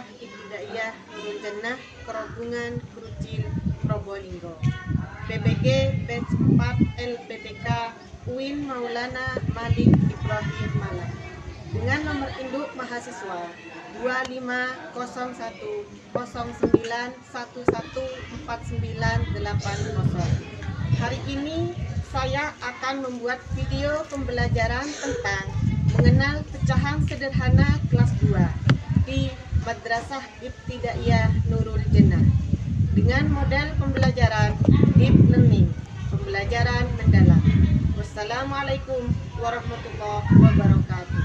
Madrasah Ibtidaiyah Nurul Jannah Kerogungan Krucil Probolinggo. PBG Batch 4 LPTK UIN Maulana Malik Ibrahim Malang. Dengan nomor induk mahasiswa 250109114980. Hari ini saya akan membuat video pembelajaran tentang mengenal pecahan sederhana kelas 2 di Madrasah Ibtidaiyah Nurul Jannah dengan model pembelajaran deep learning, pembelajaran mendalam. Wassalamualaikum warahmatullahi wabarakatuh.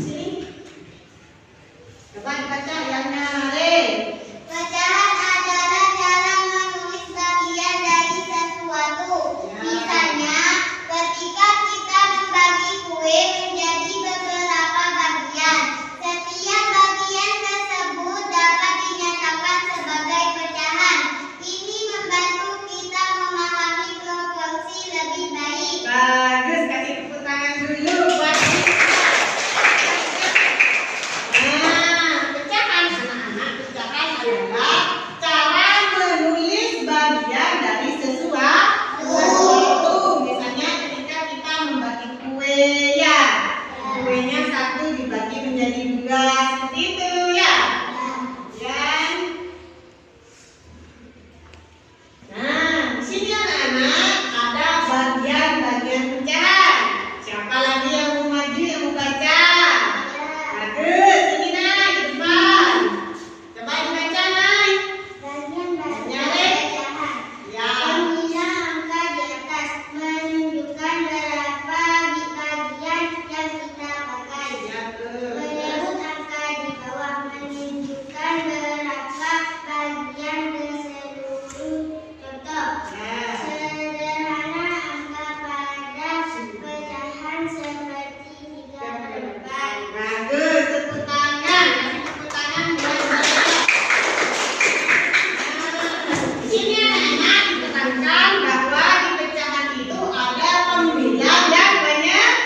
Sini. Coba dibaca yang nyari. Pecahan adalah cara menulis bagian dari sesuatu. Misalnya, ketika kita membagi kue menjadi beberapa bagian, setiap bagian tersebut dapat dinyatakan sebagai pecahan. Ini membantu kita memahami proporsi lebih baik. Bagus, kasih tepuk tangan dulu buat kita. Nah, pecahan anak-anak, pecahan adalah cara menulis bagian dari sesuatu. Misalnya ketika kita membagi kue ya, kuenya satu dibagi menjadi dua, seperti itu ya. Dan nah, di sini anak-anak ada bagian-bagian pecahan. Siapa lagi yang mau maju yang mau baca? Bagus, ini Nay, di depan. Coba dibaca Nay. Bagian-bagian pecahan. Ya. Pembilang angka di atas menunjukkan berapa bagian yang kita pakai. Ya, tuh. Menyebut angka di bawah menunjukkan berapa bagian keseluruhan. Contoh, Ya. sederhana angka pada pecahan seperti 3/4. Bagus, tepuk tangan. Kasih tepuk tangan buat mereka. Di sini anak-anak ditekankan bahwa di pecahan itu ada pembilang yang penyebut.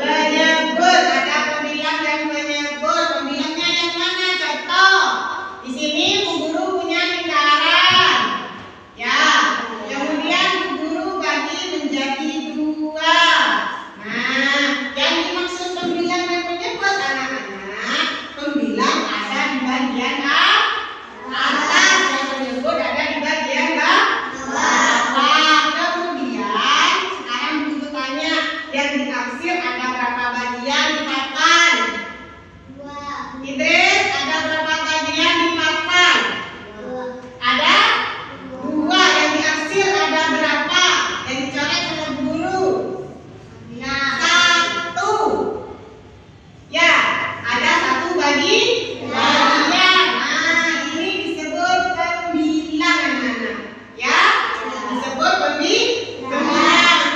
Ada pembilang dan penyebut. Pembilangnya yang mana? Contoh, di sini Bu Guru punya lingkaran. Ya, kemudian Bu Guru bagi menjadi dua. Nah, yang dimaksud pembilang dan penyebut anak-anak, pembilang ada di bagian atas dan penyebut ada di bagian bawah. Kemudian sekarang Bu Guru tanya, yang diarsir ada berapa bagian di papan? Idris, ada berapa bagian di papan? Ada dua. Yang diarsir ada berapa? Yang dicoret sama Bu Guru? Satu. Ya, ada satu bagian. Nah, ini disebut pembilang anak-anak. Ya, disebut pembilang.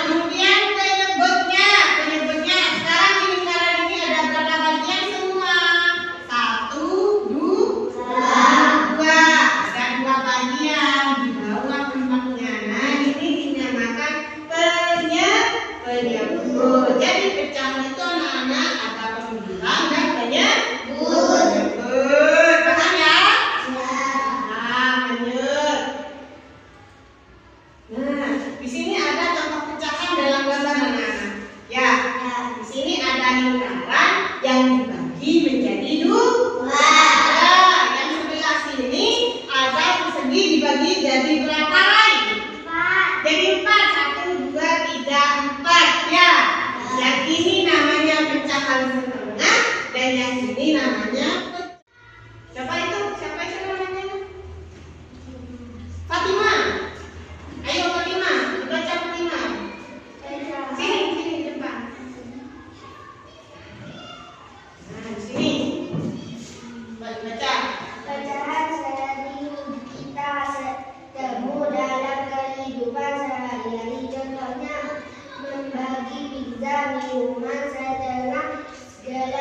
Kemudian penyebutnya. Sekarang di lingkaran ini ada berapa bagian semua? Satu, dua. Ada dua bagian di bawah tempatnya. Nah, ini dinamakan penyebut. Jadi pecahan itu anak-anak ada pembilang dan penyebut. Paham ya? Nah, lanjut. Nah, di sini ada contoh pecahan dalam gambar anak-anak. Ya, di sini ada lingkaran yang dibagi menjadi dua. Yang sebelah sini ada persegi dibagi jadi berapa Rai? Jadi 4, 1, 2, 3, 4 ya. Yang ini namanya pecahan setengah dan yang ini namanya siapa itu? Siapa namanya? Fatimah. Ayo Fatimah, dibaca Fatimah. Sini di depan. Nah, di sini. Baca. Pecahan sering kita temui dalam kehidupan sehari-hari. Contohnya membagi pizza, minuman, setengah gelas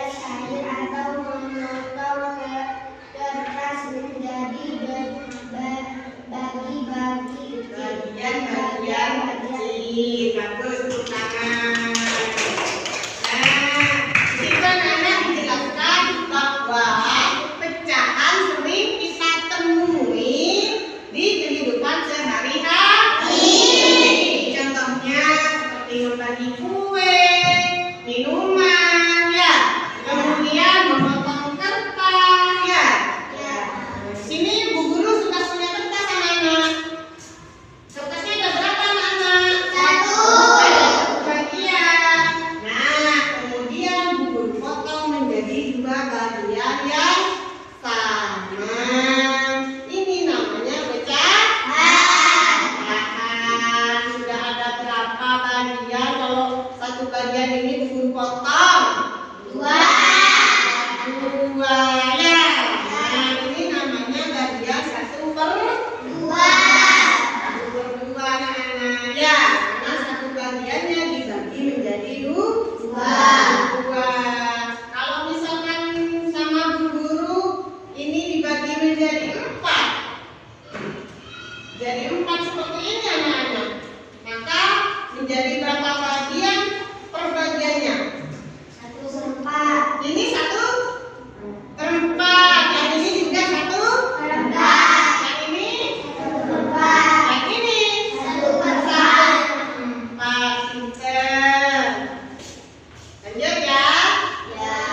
Lanjut ya.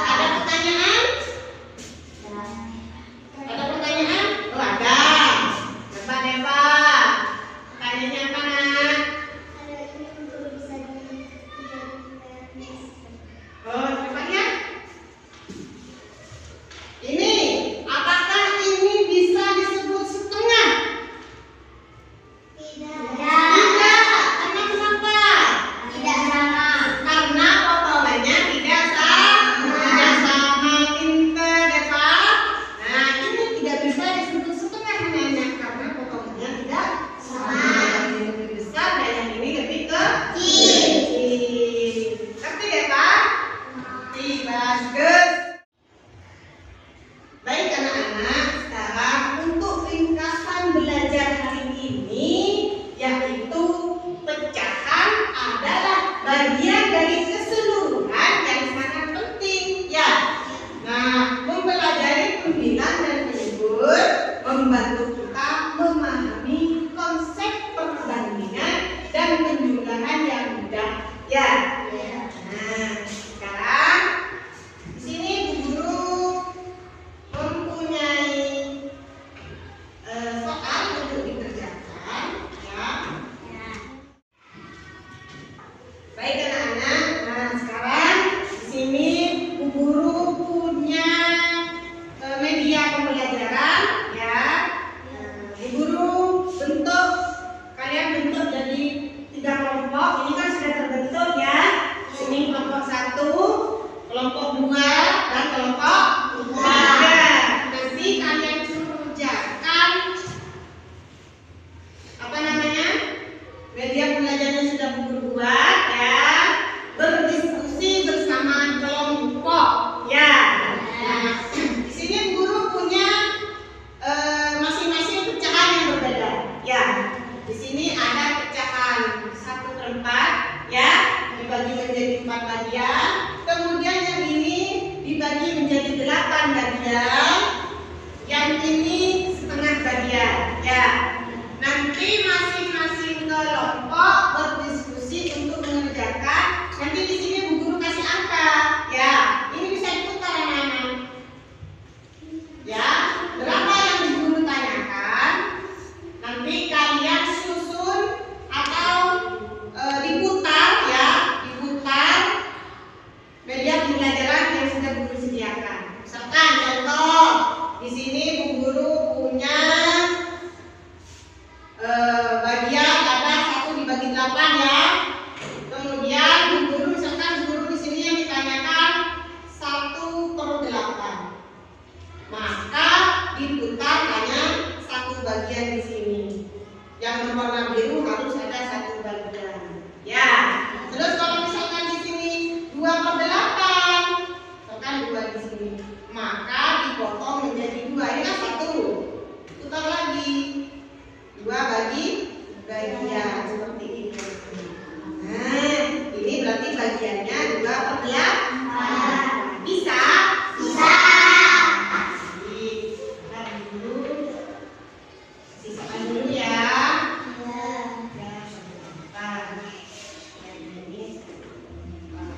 Ada pertanyaan? Ada pertanyaan? Oh ada. Coba Deva. Pertanyaannya apa nak? Oh coba ya. Ini, apakah ini bisa disebut setengah? Tidak. Karena kenapa? Karena potongannya tidak sama. Tidak sama. Pintar Deva. Nah ini tidak bisa disebut setengah anak-anak karena potongannya tidak sama. Yang ini lebih besar dan yang ini lebih kecil. Ngerti Deva? Bagus. Baik anak-anak, sekarang untuk ringkasan belajar hari ini, yaitu pecahan adalah bagian dari keseluruhan yang sangat penting ya. Nah, mempelajari pembilang dan penyebut membantu kita memahami konsep perbandingan dan penjumlahan yang mudah ya. Nah, sekarang di sini Bu Guru mempunyai soal untuk dikerjakan ya. Baik anak-anak, nah sekarang di sini Bu Guru punya media pembelajaran ya. Bu Guru kalian bentuk jadi 3 kelompok. Ini kan sudah terbentuk ya. Ini kelompok 1, kelompok 2, dan kelompok 3. Nanti kalian kerjakan apa namanya? Media pembelajaran sudah Bu Guru buat ya. Berdiskusi bersama kelompok ya. Nah, di sini Bu Guru punya masing-masing pecahan yang berbeda ya. Di sini ada pecahan 1/4 ya, dibagi menjadi 4 bagian. Kemudian yang ini dibagi menjadi 8 bagian. Yang ini setengah bagian ya. Nanti masing-masing kelompok berdiskusi untuk mengerjakan. Nanti di sini Bu Guru kasih angka ya. Ini bisa diputar anak-anak. Ya, berapa yang Bu Guru tanyakan? Nanti kalian susun atau diputar ya, diputar media pembelajaran yang sudah Bu Guru sediakan. Misalkan contoh di sini Bu Guru punya bagian ada 1 dibagi 8 ya. Kemudian Bu Guru misalkan Bu Guru di sini yang ditanyakan 1/8. Maka diputar hanya 1 bagian di sini. Yang berwarna biru harus ada 1 bagian. Ya. Terus kalau misalkan di sini 2/8, misalkan 2 di sini, maka dipotong menjadi 2. Ini kan 1. Putar lagi. 2 bagi bagian seperti ini. Nah, ini berarti bagiannya 2/8. Bisa? Bisa. Sisakan dulu ya. Ya, sebentar. Yang ini sebentar.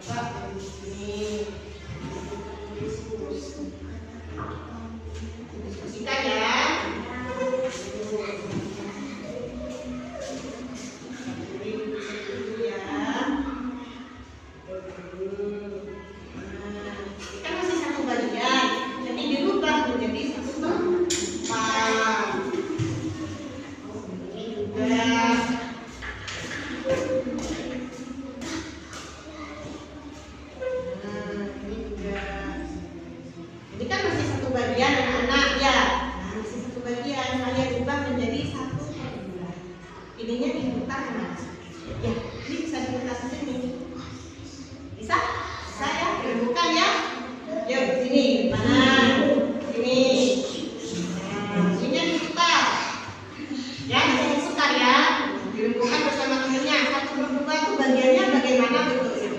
Coba dari sini diskusikan ya. Kan masih 1 bagian, jadi dirubah menjadi 1/4. Ini juga. Ini kan masih 1 bagian anak-anak ya. Nah, masih 1 bagian, saya ubah menjadi 1/2. Ininya diputar mas. Ya, ini bisa diputar ke sini. Bisa? Bisa ya? Bukan ya? Yuk, sini. Mana? Sini. Nah, sini diputar. Ya, bisa diputar ya. Dirembukan bersama temennya. 1/2 itu bagiannya bagaimana bentuknya?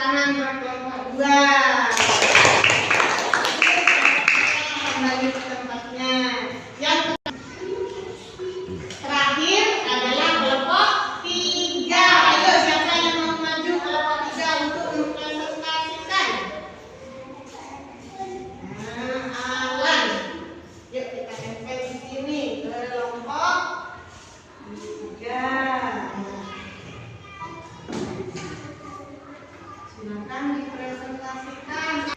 tangan buat kelompok 2. Kembali ke tempatnya. Yang terakhir adalah kelompok 3. Ayo, siapa yang mau maju kelompok 3 untuk mempresentasikan? Alan. Yuk kita tempel di sini kelompok 3. Silakan dipresentasikan.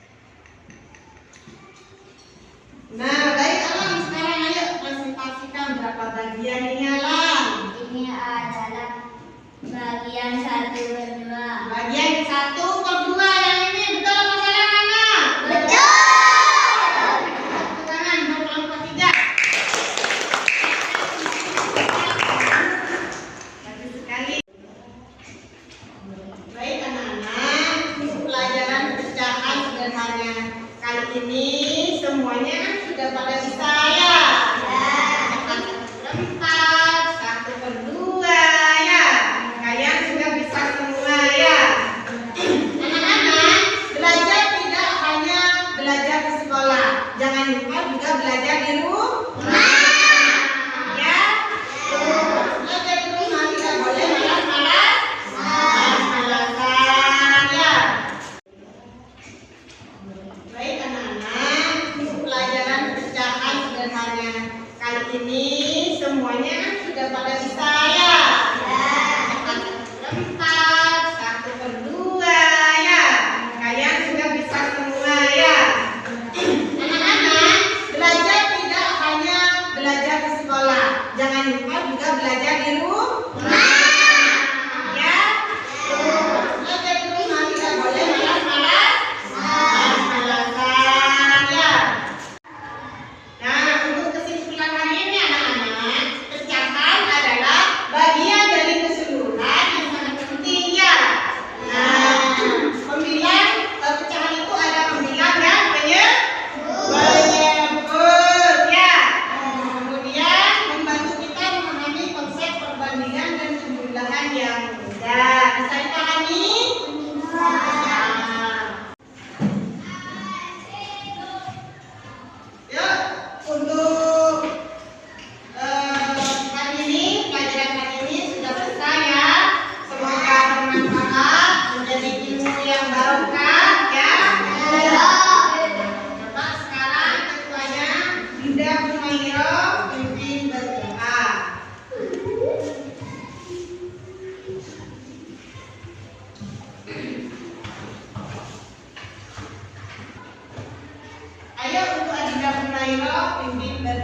Nah, baik Alam, sekarang ayo presentasikan berapa bagian ini Alam. Ini adalah bagian 1/2. Bagian 1/2 yang ini betul apa salah anak? Betul. Tepuk tangan buat kelompok 3. Bagus sekali. Baik anak-anak, untuk pelajaran pecahan sederhana kali ini semuanya sudah pada bisa ya. Pecahan 1/4, 1/2 ya. Kalian sudah bisa semua ya. Anak-anak, belajar tidak hanya belajar di sekolah, jangan lupa juga belajar di rumah. Ya. Belajar di rumah tidak boleh malas-malas. Malas-malasan ya. Baik anak-anak, untuk pelajaran pecahan sederhana kali ini semuanya sudah pada bisa ya. Pecahan 1/4, 1/2 ya. Kalian sudah bisa semua ya. Anak-anak, belajar tidak hanya belajar di sekolah, jangan lupa juga belajar di rumah. Ya. Belajar di rumah tidak boleh malas-malas. Malas-malasan ya. Nah, untuk kesimpulan hari ini anak-anak, pecahan adalah bagian dari keseluruhan yang sangat penting ya. Nah, pecahan itu ada pembilang dan penyebut ya. Kemudian membantu kita memahami konsep perbandingan dan penjumlahan yang mudah. Bisa dipahami? Yuk, untuk hari ini, pelajaran hari ini sudah selesai ya. Semoga bermanfaat, menjadi ilmu yang barokah ya. Coba sekarang ketuanya Dinda Humairah pimpin berdoa. Ayo untuk Adinda Humairah pimpin berdoa.